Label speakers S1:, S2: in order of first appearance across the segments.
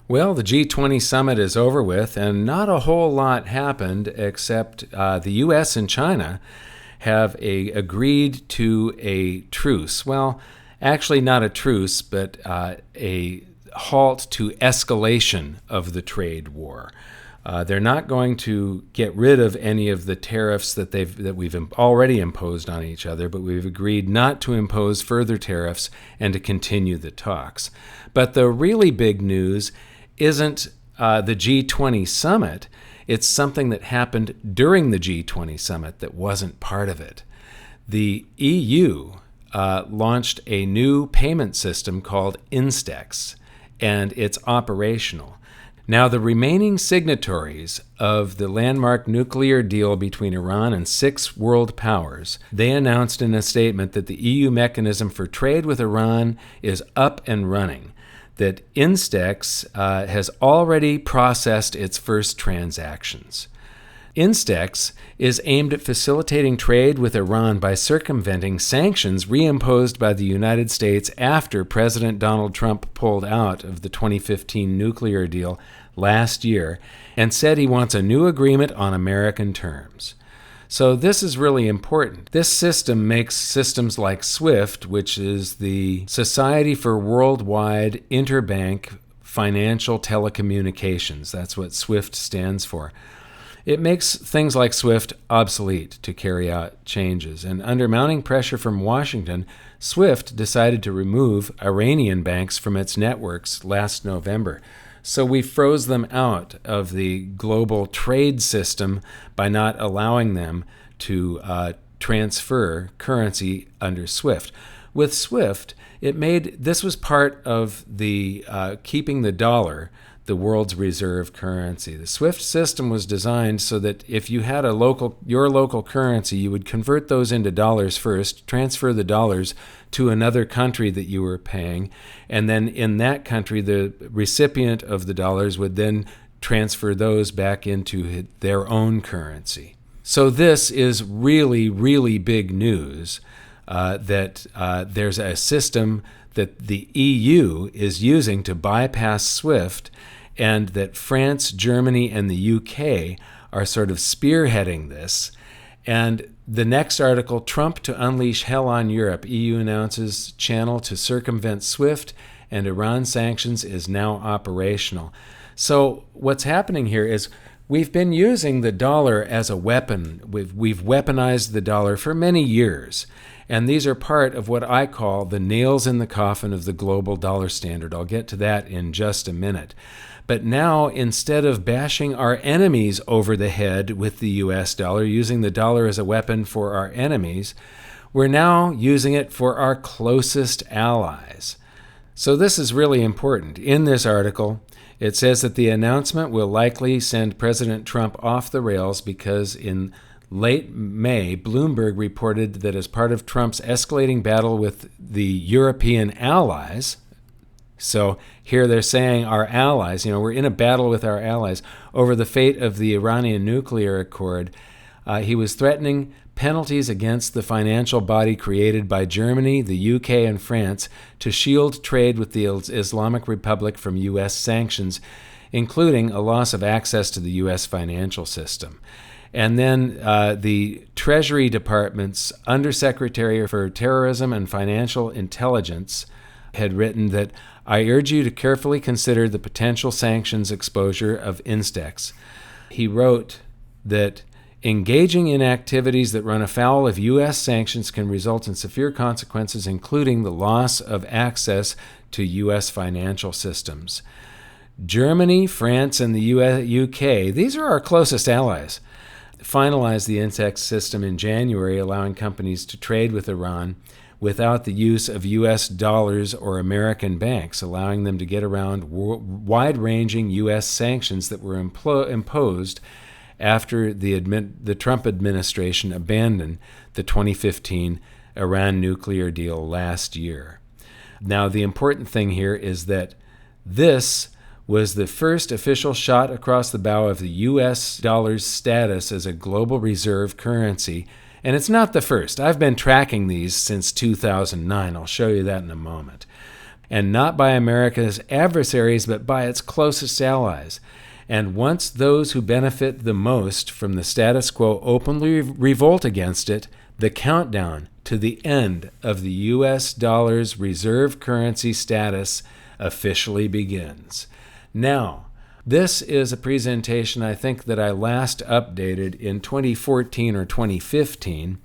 S1: Well, the G20 summit is over with, and not a whole lot happened except the U.S. and China have agreed to a truce. Well, actually not a truce, but a halt to escalation of the trade war. They're not going to get rid of any of the tariffs that we've already imposed on each other, but we've agreed not to impose further tariffs and to continue the talks. But the really big news isn't the G20 summit. It's something that happened during the G20 summit that wasn't part of it. The EU launched a new payment system called Instex, and it's operational. Now, the remaining signatories of the landmark nuclear deal between Iran and 6 world powers, they announced in a statement that the EU mechanism for trade with Iran is up and running, that Instex has already processed its first transactions. Instex is aimed at facilitating trade with Iran by circumventing sanctions reimposed by the United States after President Donald Trump pulled out of the 2015 nuclear deal last year and said he wants a new agreement on American terms. So this is really important. This system makes systems like SWIFT, which is the Society for Worldwide Interbank Financial Telecommunications. That's what SWIFT stands for. It makes things like SWIFT obsolete to carry out changes. And under mounting pressure from Washington, SWIFT decided to remove Iranian banks from its networks last November. So we froze them out of the global trade system by not allowing them to transfer currency under SWIFT. With SWIFT, this was part of the keeping the dollar the world's reserve currency. The SWIFT system was designed so that if you had your local currency, you would convert those into dollars first, transfer the dollars to another country that you were paying, and then in that country, the recipient of the dollars would then transfer those back into their own currency. So this is really, really big news that there's a system that the EU is using to bypass SWIFT, and that France, Germany, and the UK are sort of spearheading this. And the next article, Trump to unleash hell on Europe. EU announces channel to circumvent SWIFT, and Iran sanctions is now operational. So what's happening here is we've been using the dollar as a weapon. We've weaponized the dollar for many years. And these are part of what I call the nails in the coffin of the global dollar standard. I'll get to that in just a minute. But now, instead of bashing our enemies over the head with the US dollar, using the dollar as a weapon for our enemies, we're now using it for our closest allies. So this is really important. In this article, it says that the announcement will likely send President Trump off the rails because in late May, Bloomberg reported that as part of Trump's escalating battle with the European allies, so here they're saying our allies, we're in a battle with our allies over the fate of the Iranian nuclear accord. He was threatening penalties against the financial body created by Germany, the UK, and France to shield trade with the Islamic Republic from U.S. sanctions, including a loss of access to the U.S. financial system. And then the Treasury Department's Undersecretary for Terrorism and Financial Intelligence had written that I urge you to carefully consider the potential sanctions exposure of Instex. He wrote that engaging in activities that run afoul of U.S. sanctions can result in severe consequences, including the loss of access to U.S. financial systems. Germany, France, and the UK, these are our closest allies, finalized the Instex system in January, allowing companies to trade with Iran without the use of U.S. dollars or American banks, allowing them to get around wide-ranging U.S. sanctions that were imposed after the Trump administration abandoned the 2015 Iran nuclear deal last year. Now, the important thing here is that this was the first official shot across the bow of the U.S. dollar's status as a global reserve currency. And it's not the first. I've been tracking these since 2009. I'll show you that in a moment. and not by America's adversaries, but by its closest allies. And once those who benefit the most from the status quo openly revolt against it, the countdown to the end of the U.S. dollar's reserve currency status officially begins. Now, this is a presentation I think that I last updated in 2014 or 2015,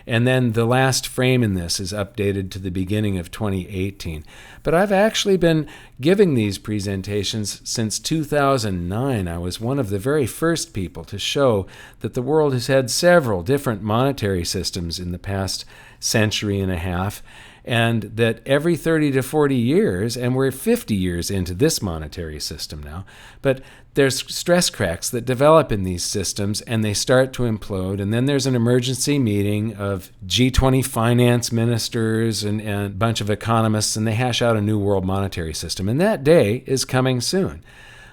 S1: and then the last frame in this is updated to the beginning of 2018. But I've actually been giving these presentations since 2009. I was one of the very first people to show that the world has had several different monetary systems in the past century and a half, and that every 30 to 40 years, and we're 50 years into this monetary system now, but there's stress cracks that develop in these systems and they start to implode, and then there's an emergency meeting of G20 finance ministers and a bunch of economists, and they hash out a new world monetary system, and that day is coming soon.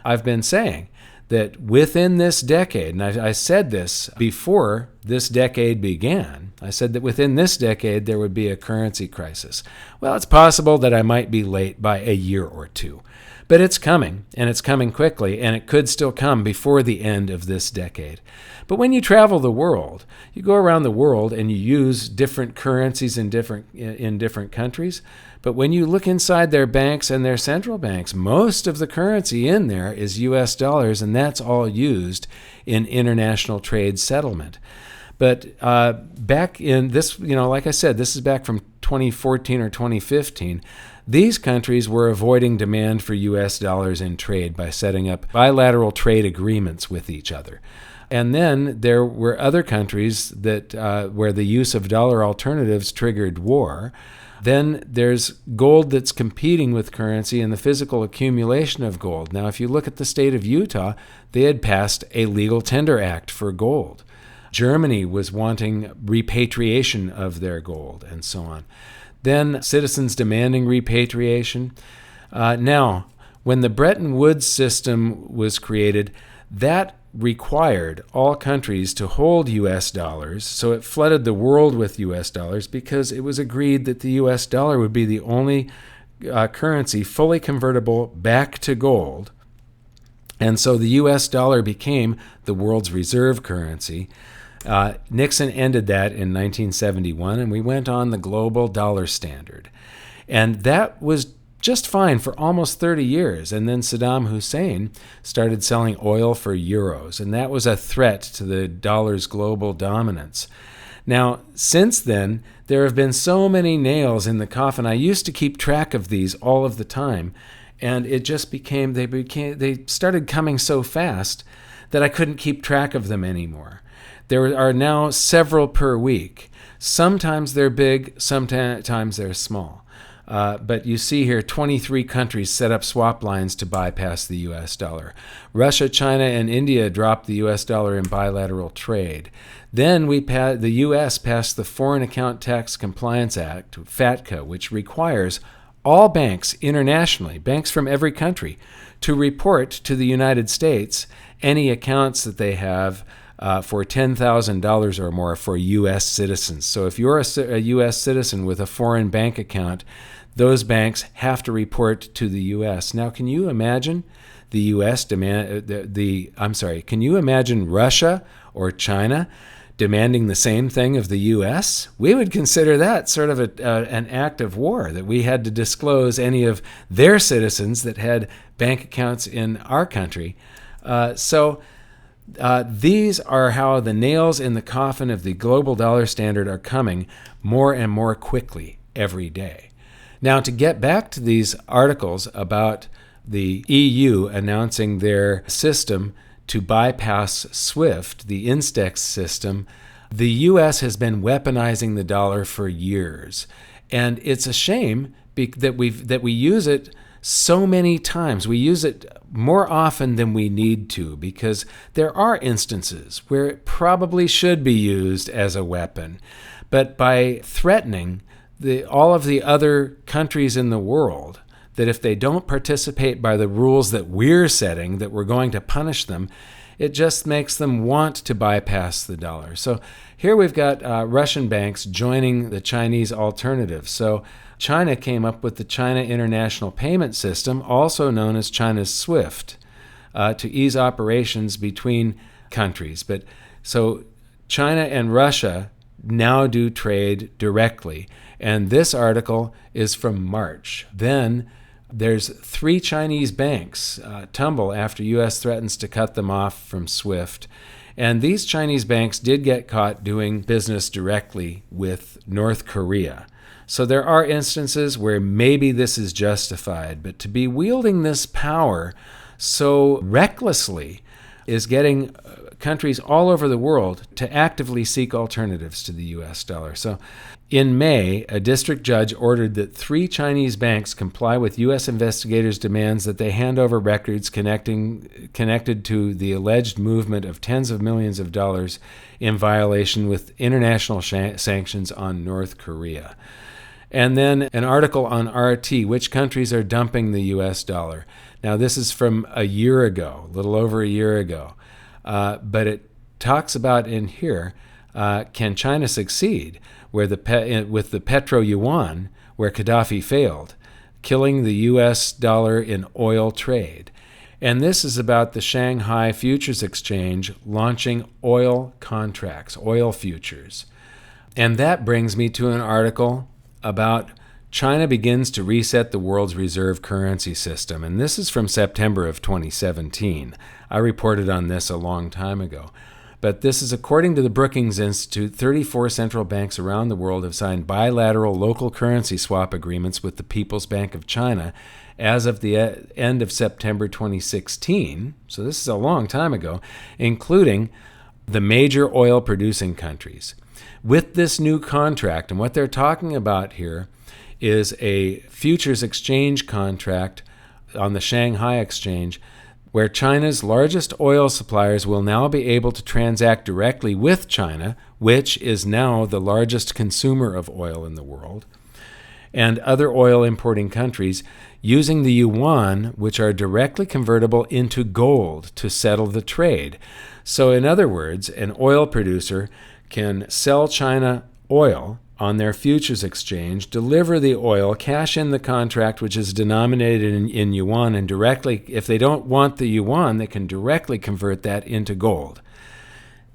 S1: I've been saying that within this decade, and I said this before this decade began, I said that within this decade there would be a currency crisis. Well, it's possible that I might be late by a year or two, but it's coming, and it's coming quickly, and it could still come before the end of this decade. But when you travel the world, you go around the world and you use different currencies in different countries, but when you look inside their banks and their central banks, most of the currency in there is U.S. dollars, and that's all used in international trade settlement. But back in this, like I said, this is back from 2014 or 2015. These countries were avoiding demand for U.S. dollars in trade by setting up bilateral trade agreements with each other. And then there were other countries that where the use of dollar alternatives triggered war. Then there's gold that's competing with currency and the physical accumulation of gold. Now, if you look at the state of Utah, they had passed a legal tender act for gold. Germany was wanting repatriation of their gold, and so on. Then citizens demanding repatriation. Now, when the Bretton Woods system was created, that required all countries to hold U.S. dollars, so it flooded the world with U.S. dollars because it was agreed that the U.S. dollar would be the only currency fully convertible back to gold. And so the U.S. dollar became the world's reserve currency. Nixon ended that in 1971, and we went on the global dollar standard. And that was just fine for almost 30 years. And then Saddam Hussein started selling oil for euros, and that was a threat to the dollar's global dominance. Now, since then, there have been so many nails in the coffin. I used to keep track of these all of the time, and it just they started coming so fast that I couldn't keep track of them anymore. There are now several per week. Sometimes they're big, sometimes they're small. But you see here 23 countries set up swap lines to bypass the U.S. dollar. Russia, China, and India dropped the U.S. dollar in bilateral trade. Then the U.S. passed the Foreign Account Tax Compliance Act, FATCA, which requires all banks internationally, banks from every country, to report to the United States any accounts that they have for $10,000 or more for U.S. citizens. So if you're a U.S. citizen with a foreign bank account, those banks have to report to the U.S. Now, can you imagine the U.S. Can you imagine Russia or China demanding the same thing of the U.S.? We would consider that sort of an act of war, that we had to disclose any of their citizens that had bank accounts in our country. These are how the nails in the coffin of the global dollar standard are coming more and more quickly every day. Now, to get back to these articles about the EU announcing their system to bypass SWIFT, the Instex system, the U.S. has been weaponizing the dollar for years. And it's a shame that we use it so many times. We use it more often than we need to, because there are instances where it probably should be used as a weapon. But by threatening all of the other countries in the world that if they don't participate by the rules that we're setting, that we're going to punish them, it just makes them want to bypass the dollar. So here we've got Russian banks joining the Chinese alternative. So China came up with the China International Payment System, also known as China's SWIFT, to ease operations between countries. But so China and Russia now do trade directly. And this article is from March. Then there's 3 Chinese banks tumble after U.S. threatens to cut them off from SWIFT. And these Chinese banks did get caught doing business directly with North Korea. So there are instances where maybe this is justified, but to be wielding this power so recklessly is getting countries all over the world to actively seek alternatives to the U.S. dollar. So in May, a district judge ordered that 3 Chinese banks comply with U.S. investigators' demands that they hand over records connected to the alleged movement of tens of millions of dollars in violation with international sanctions on North Korea. And then an article on RT, which countries are dumping the U.S. dollar. Now, this is from a year ago, a little over a year ago. But it talks about in here, can China succeed with the petro-yuan, where Gaddafi failed, killing the U.S. dollar in oil trade. And this is about the Shanghai Futures Exchange launching oil contracts, oil futures. And that brings me to an article about China begins to reset the world's reserve currency system. And this is from September of 2017. I reported on this a long time ago. But this is according to the Brookings Institute, 34 central banks around the world have signed bilateral local currency swap agreements with the People's Bank of China as of the end of September 2016. So this is a long time ago, including the major oil-producing countries. With this new contract, and what they're talking about here is a futures exchange contract on the Shanghai exchange where China's largest oil suppliers will now be able to transact directly with China, which is now the largest consumer of oil in the world, and other oil importing countries using the yuan, which are directly convertible into gold to settle the trade. So in other words, an oil producer can sell China oil on their futures exchange, deliver the oil, cash in the contract, which is denominated in yuan, and directly, if they don't want the yuan, they can directly convert that into gold.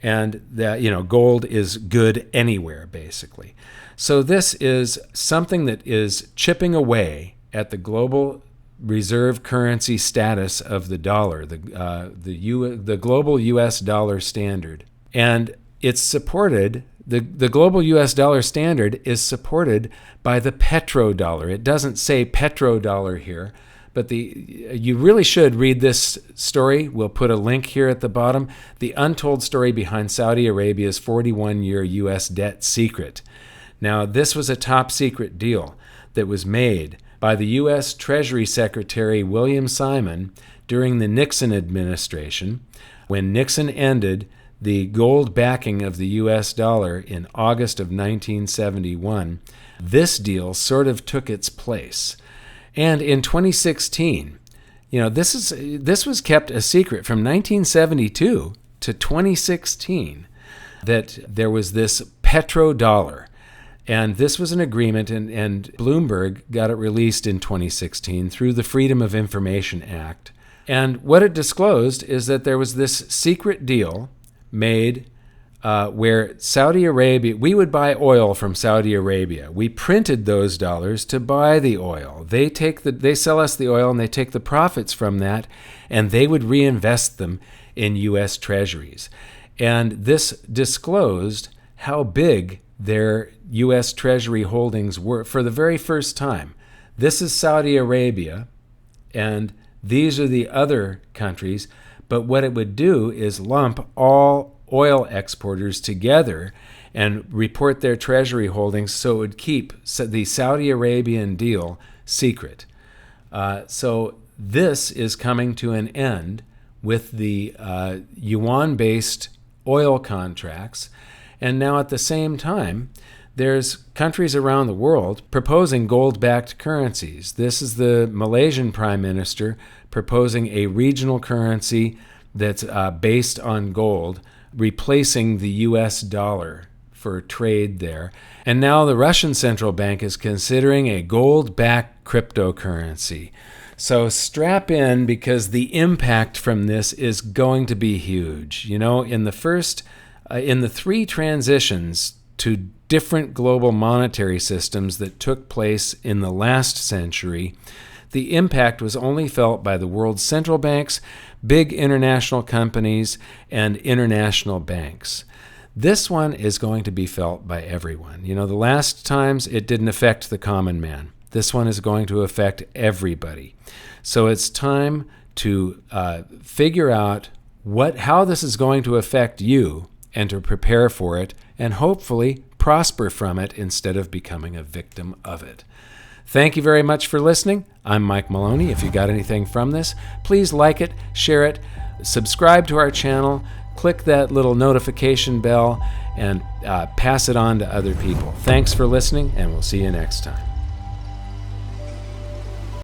S1: And that, gold is good anywhere, basically. So this is something that is chipping away at the global reserve currency status of the dollar, the global U.S. dollar standard. And it's supported, the global U.S. dollar standard is supported by the petrodollar. It doesn't say petrodollar here, but you really should read this story. We'll put a link here at the bottom. The untold story behind Saudi Arabia's 41-year U.S. debt secret. Now, this was a top secret deal that was made by the U.S. Treasury Secretary William Simon during the Nixon administration, when Nixon ended the gold backing of the U.S. dollar in August of 1971. This deal sort of took its place. And in 2016, this was kept a secret from 1972 to 2016, that there was this petrodollar. And this was an agreement, and Bloomberg got it released in 2016 through the Freedom of Information Act. And what it disclosed is that there was this secret deal made where Saudi Arabia, we would buy oil from Saudi Arabia. We printed those dollars to buy the oil. They sell us the oil and they take the profits from that, and they would reinvest them in U.S. treasuries. And this disclosed how big their U.S. Treasury holdings were for the very first time. This is Saudi Arabia, and these are the other countries. But what it would do is lump all oil exporters together and report their treasury holdings, so it would keep the Saudi Arabian deal secret. So this is coming to an end with the yuan-based oil contracts. And now at the same time, there's countries around the world proposing gold-backed currencies. This is the Malaysian Prime Minister proposing a regional currency that's based on gold, replacing the U.S. dollar for trade there. And now the Russian central bank is considering a gold-backed cryptocurrency. So strap in, because the impact from this is going to be huge. You know, in the three transitions to different global monetary systems that took place in the last century, the impact was only felt by the world's central banks, big international companies, and international banks. This one is going to be felt by everyone. You know, the last times it didn't affect the common man. This one is going to affect everybody. So it's time to figure out how this is going to affect you and to prepare for it and hopefully prosper from it instead of becoming a victim of it. Thank you very much for listening. I'm Mike Maloney. If you got anything from this, please like it, share it, subscribe to our channel, click that little notification bell, and pass it on to other people. Thanks for listening, and we'll see you next time.